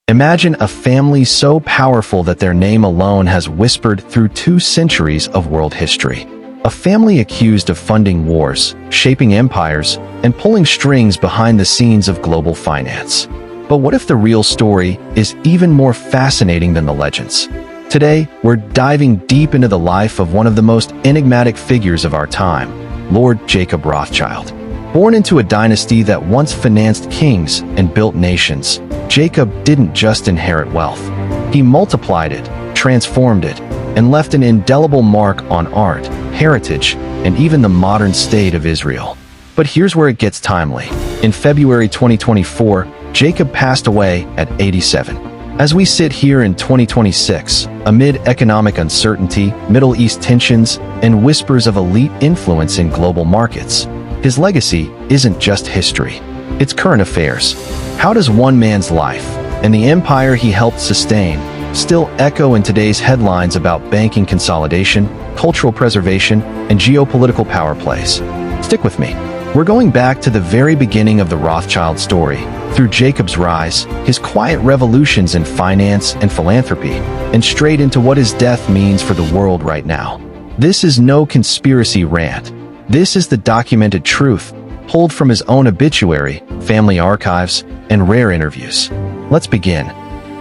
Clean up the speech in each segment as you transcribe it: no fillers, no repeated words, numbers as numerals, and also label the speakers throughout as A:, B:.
A: Imagine a family so powerful that their name alone has whispered through 2 centuries of world history. A family accused of funding wars, shaping empires, and pulling strings behind the scenes of global finance. But what if the real story is even more fascinating than the legends? Today, we're diving deep into the life of one of the most enigmatic figures of our time, Lord Jacob Rothschild. Born into a dynasty that once financed kings and built nations, Jacob didn't just inherit wealth. He multiplied it, transformed it, and left an indelible mark on art, heritage, and even the modern state of Israel. But here's where it gets timely. In February 2024, Jacob passed away at 87. As we sit here in 2026, amid economic uncertainty, Middle East tensions, and whispers of elite influence in global markets, his legacy isn't just history, it's current affairs. How does one man's life, and the empire he helped sustain, still echo in today's headlines about banking consolidation, cultural preservation, and geopolitical power plays? Stick with me. We're going back to the very beginning of the Rothschild story, through Jacob's rise, his quiet revolutions in finance and philanthropy, and straight into what his death means for the world right now. This is no conspiracy rant. This is the documented truth, pulled from his own obituary, family archives, and rare interviews. Let's begin.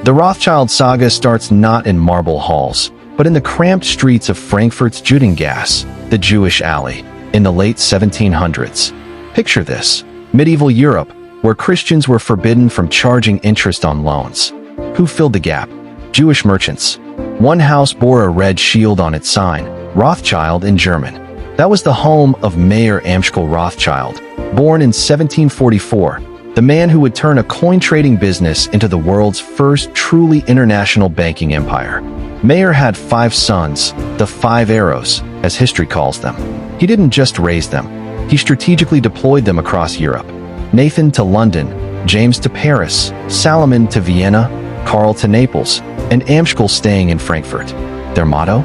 A: The Rothschild saga starts not in marble halls, but in the cramped streets of Frankfurt's Judengasse, the Jewish alley, in the late 1700s. Picture this: medieval Europe, where Christians were forbidden from charging interest on loans. Who filled the gap? Jewish merchants. One house bore a red shield on its sign, Rothschild in German. That was the home of Mayer Amschel Rothschild, born in 1744, the man who would turn a coin-trading business into the world's first truly international banking empire. Mayer had 5 sons, the 5 arrows, as history calls them. He didn't just raise them, he strategically deployed them across Europe. Nathan to London, James to Paris, Salomon to Vienna, Karl to Naples, and Amschel staying in Frankfurt. Their motto?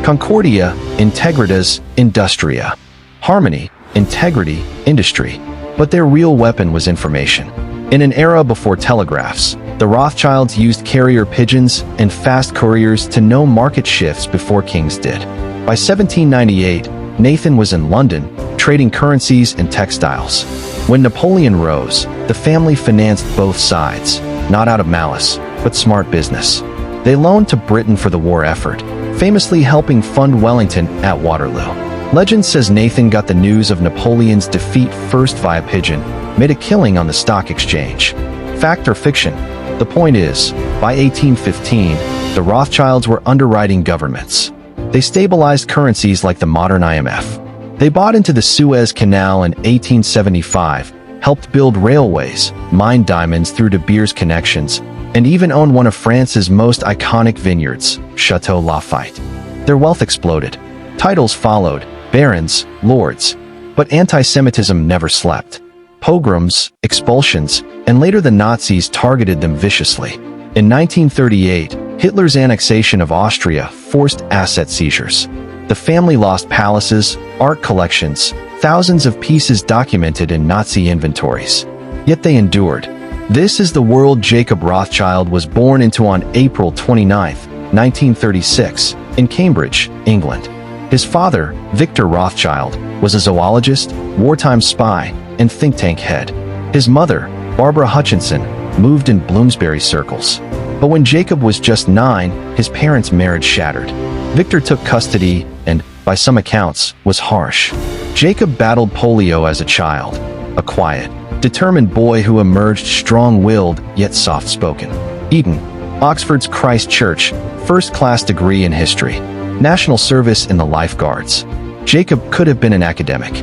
A: Concordia, Integritas, Industria. Harmony, integrity, industry. But their real weapon was information. In an era before telegraphs, the Rothschilds used carrier pigeons and fast couriers to know market shifts before kings did. By 1798, Nathan was in London, trading currencies and textiles. When Napoleon rose, the family financed both sides, not out of malice, but smart business. They loaned to Britain for the war effort, famously helping fund Wellington at Waterloo. Legend says Nathan got the news of Napoleon's defeat first via pigeon, made a killing on the stock exchange. Fact or fiction? The point is, by 1815, the Rothschilds were underwriting governments. They stabilized currencies like the modern IMF. They bought into the Suez Canal in 1875, helped build railways, mined diamonds through De Beers connections, and even owned one of France's most iconic vineyards, Chateau Lafite. Their wealth exploded. Titles followed, barons, lords. But anti-Semitism never slept. Pogroms, expulsions, and later the Nazis targeted them viciously. In 1938, Hitler's annexation of Austria forced asset seizures. The family lost palaces, art collections, thousands of pieces documented in Nazi inventories. Yet they endured. This is the world Jacob Rothschild was born into on April 29, 1936, in Cambridge, England. His father, Victor Rothschild, was a zoologist, wartime spy, and think tank head. His mother, Barbara Hutchinson, moved in Bloomsbury circles. But when Jacob was just 9, his parents' marriage shattered. Victor took custody and, by some accounts, was harsh. Jacob battled polio as a child, a quiet, determined boy who emerged strong-willed yet soft-spoken. Eton, Oxford's Christ Church, first-class degree in history, national service in the Life Guards. Jacob could have been an academic.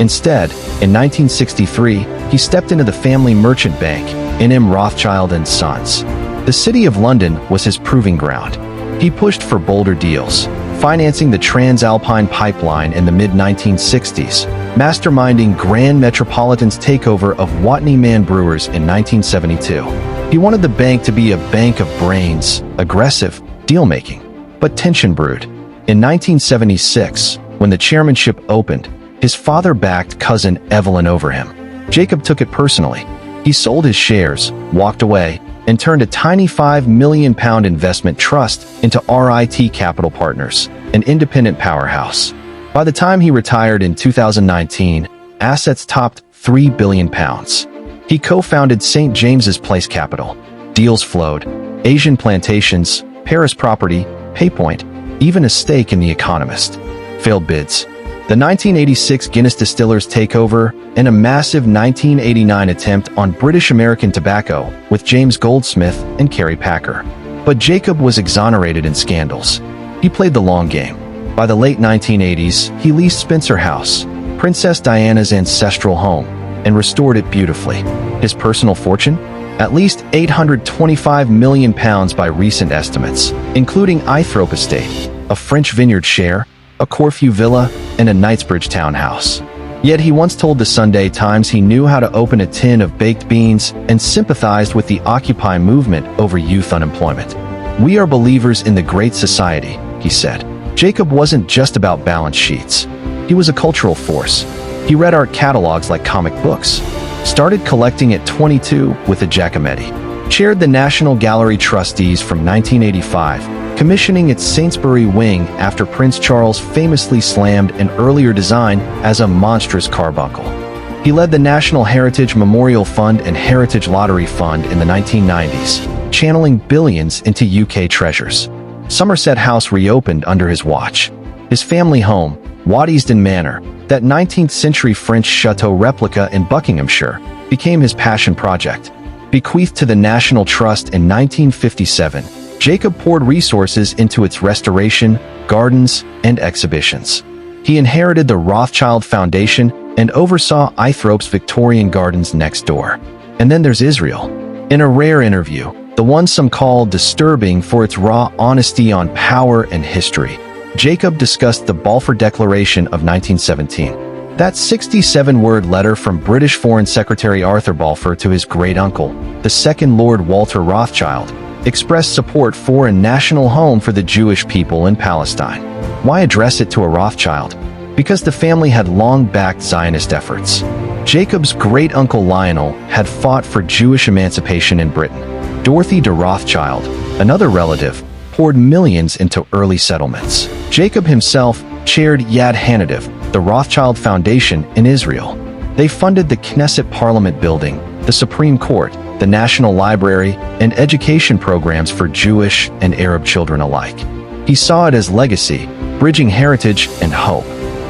A: Instead, in 1963, he stepped into the family merchant bank, N.M. Rothschild & Sons. The City of London was his proving ground. He pushed for bolder deals, financing the Transalpine pipeline in the mid-1960s, masterminding Grand Metropolitan's takeover of Watney Man Brewers in 1972. He wanted the bank to be a bank of brains, aggressive, deal-making. But tension brewed. In 1976, when the chairmanship opened, his father-backed cousin Evelyn over him. Jacob took it personally. He sold his shares, walked away, and turned a tiny £5 million investment trust into RIT Capital Partners, an independent powerhouse. By the time he retired in 2019, assets topped £3 billion. He co-founded St. James's Place Capital. Deals flowed. Asian plantations, Paris property, Paypoint, even a stake in The Economist. Failed bids. The 1986 Guinness Distillers takeover and a massive 1989 attempt on British American Tobacco with James Goldsmith and Kerry Packer. But Jacob was exonerated in scandals. He played the long game. By the late 1980s, he leased Spencer House, Princess Diana's ancestral home, and restored it beautifully. His personal fortune? At least £825 million by recent estimates, including Ithrope Estate, a French vineyard share, a Corfu villa, and a Knightsbridge townhouse. Yet he once told the Sunday Times he knew how to open a tin of baked beans and sympathized with the Occupy movement over youth unemployment. "We are believers in the Great Society," he said. Jacob wasn't just about balance sheets. He was a cultural force. He read art catalogs like comic books, started collecting at 22 with a Giacometti, chaired the National Gallery Trustees from 1985, commissioning its Sainsbury wing after Prince Charles famously slammed an earlier design as a monstrous carbuncle. He led the National Heritage Memorial Fund and Heritage Lottery Fund in the 1990s, channeling billions into UK treasures. Somerset House reopened under his watch. His family home, Waddesdon Manor, that 19th-century French chateau replica in Buckinghamshire, became his passion project. Bequeathed to the National Trust in 1957, Jacob poured resources into its restoration, gardens, and exhibitions. He inherited the Rothschild Foundation and oversaw Ithrope's Victorian Gardens next door. And then there's Israel. In a rare interview, the one some call disturbing for its raw honesty on power and history, Jacob discussed the Balfour Declaration of 1917. That 67-word letter from British Foreign Secretary Arthur Balfour to his great-uncle, the second Lord Walter Rothschild, expressed support for a national home for the Jewish people in Palestine. Why address it to a Rothschild? Because the family had long backed Zionist efforts. Jacob's great-uncle Lionel had fought for Jewish emancipation in Britain. Dorothy de Rothschild, another relative, poured millions into early settlements. Jacob himself chaired Yad Hanadiv, the Rothschild Foundation in Israel. They funded the Knesset Parliament building, the Supreme Court, the National Library, and education programs for Jewish and Arab children alike. He saw it as legacy, bridging heritage and hope.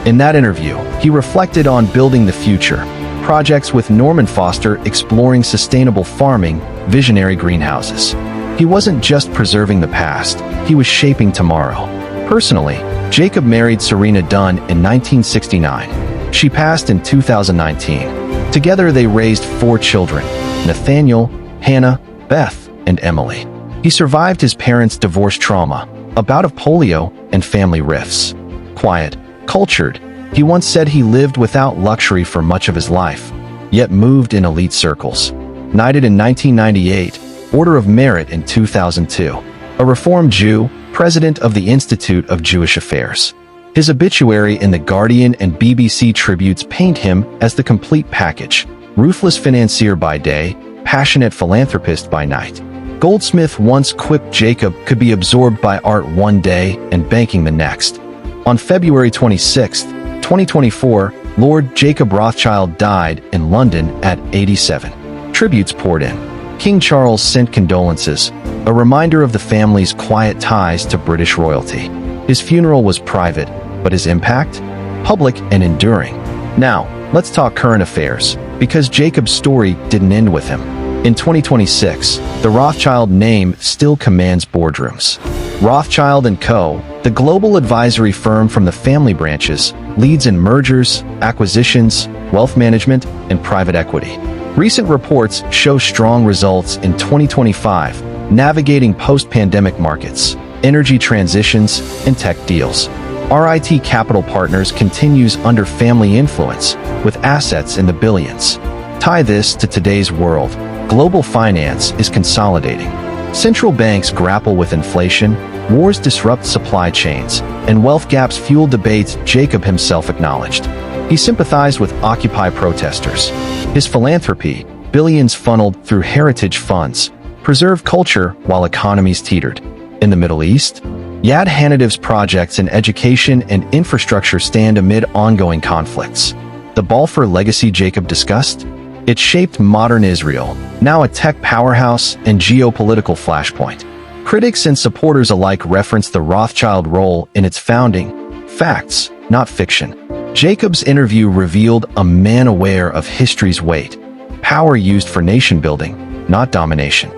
A: In that interview, he reflected on building the future, projects with Norman Foster exploring sustainable farming, visionary greenhouses. He wasn't just preserving the past, he was shaping tomorrow. Personally, Jacob married Serena Dunn in 1969. She passed in 2019. Together they raised 4 children: Nathaniel, Hannah, Beth, and Emily. He survived his parents' divorce trauma, a bout of polio, and family rifts. Quiet, cultured, he once said he lived without luxury for much of his life, yet moved in elite circles. Knighted in 1998, Order of Merit in 2002. A Reformed Jew, president of the Institute of Jewish Affairs. His obituary in The Guardian and BBC tributes paint him as the complete package: ruthless financier by day, passionate philanthropist by night. Goldsmith once quipped Jacob could be absorbed by art one day and banking the next. On February 26, 2024, Lord Jacob Rothschild died in London at 87. Tributes poured in. King Charles sent condolences, a reminder of the family's quiet ties to British royalty. His funeral was private, but his impact? Public and enduring. Now, let's talk current affairs, because Jacob's story didn't end with him. In 2026, the Rothschild name still commands boardrooms. Rothschild & Co., the global advisory firm from the family branches, leads in mergers, acquisitions, wealth management, and private equity. Recent reports show strong results in 2025, navigating post-pandemic markets, energy transitions, and tech deals. RIT Capital Partners continues under family influence, with assets in the billions. Tie this to today's world. Global finance is consolidating. Central banks grapple with inflation, wars disrupt supply chains, and wealth gaps fuel debates Jacob himself acknowledged. He sympathized with Occupy protesters. His philanthropy, billions funneled through heritage funds, preserved culture while economies teetered. In the Middle East, Yad Hanadiv's projects in education and infrastructure stand amid ongoing conflicts. The Balfour legacy Jacob discussed? It shaped modern Israel, now a tech powerhouse and geopolitical flashpoint. Critics and supporters alike reference the Rothschild role in its founding. Facts, not fiction. Jacob's interview revealed a man aware of history's weight. Power used for nation-building, not domination.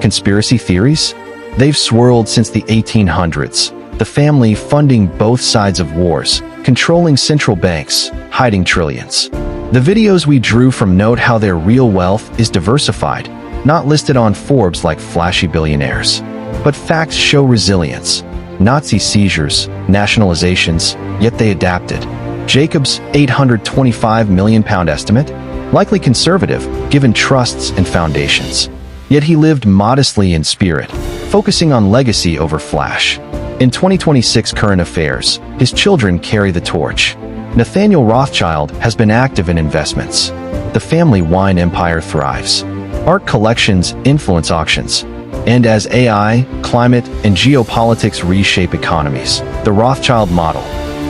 A: Conspiracy theories? They've swirled since the 1800s. The family funding both sides of wars, controlling central banks, hiding trillions. The videos we drew from note how their real wealth is diversified, not listed on Forbes like flashy billionaires. But facts show resilience. Nazi seizures, nationalizations, yet they adapted. Jacob's £825 million estimate? Likely conservative, given trusts and foundations. Yet he lived modestly in spirit, focusing on legacy over flash. In 2026 current affairs, his children carry the torch. Nathaniel Rothschild has been active in investments. The family wine empire thrives. Art collections influence auctions. And as AI, climate, and geopolitics reshape economies, the Rothschild model,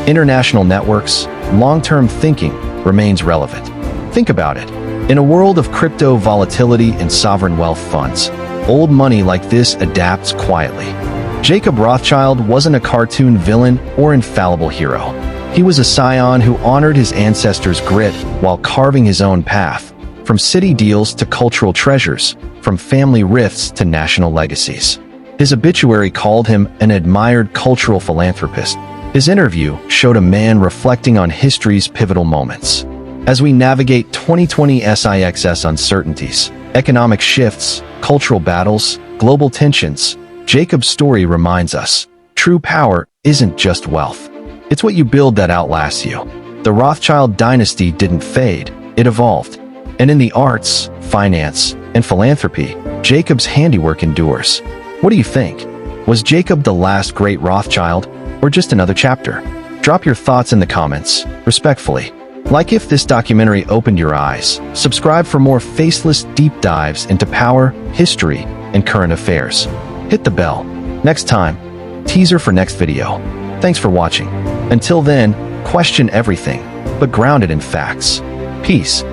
A: international networks, long-term thinking remains relevant. Think about it. In a world of crypto volatility and sovereign wealth funds, old money like this adapts quietly. Jacob Rothschild wasn't a cartoon villain or infallible hero. He was a scion who honored his ancestors' grit while carving his own path, from city deals to cultural treasures, from family rifts to national legacies. His obituary called him an admired cultural philanthropist. His interview showed a man reflecting on history's pivotal moments. As we navigate 2020 SIXS uncertainties, economic shifts, cultural battles, global tensions, Jacob's story reminds us, true power isn't just wealth. It's what you build that outlasts you. The Rothschild dynasty didn't fade, it evolved. And in the arts, finance, and philanthropy, Jacob's handiwork endures. What do you think? Was Jacob the last great Rothschild, or just another chapter? Drop your thoughts in the comments, respectfully. Like if this documentary opened your eyes. Subscribe for more faceless deep dives into power, history, and current affairs. Hit the bell. Next time, teaser for next video. Thanks for watching. Until then, question everything, but ground it in facts. Peace.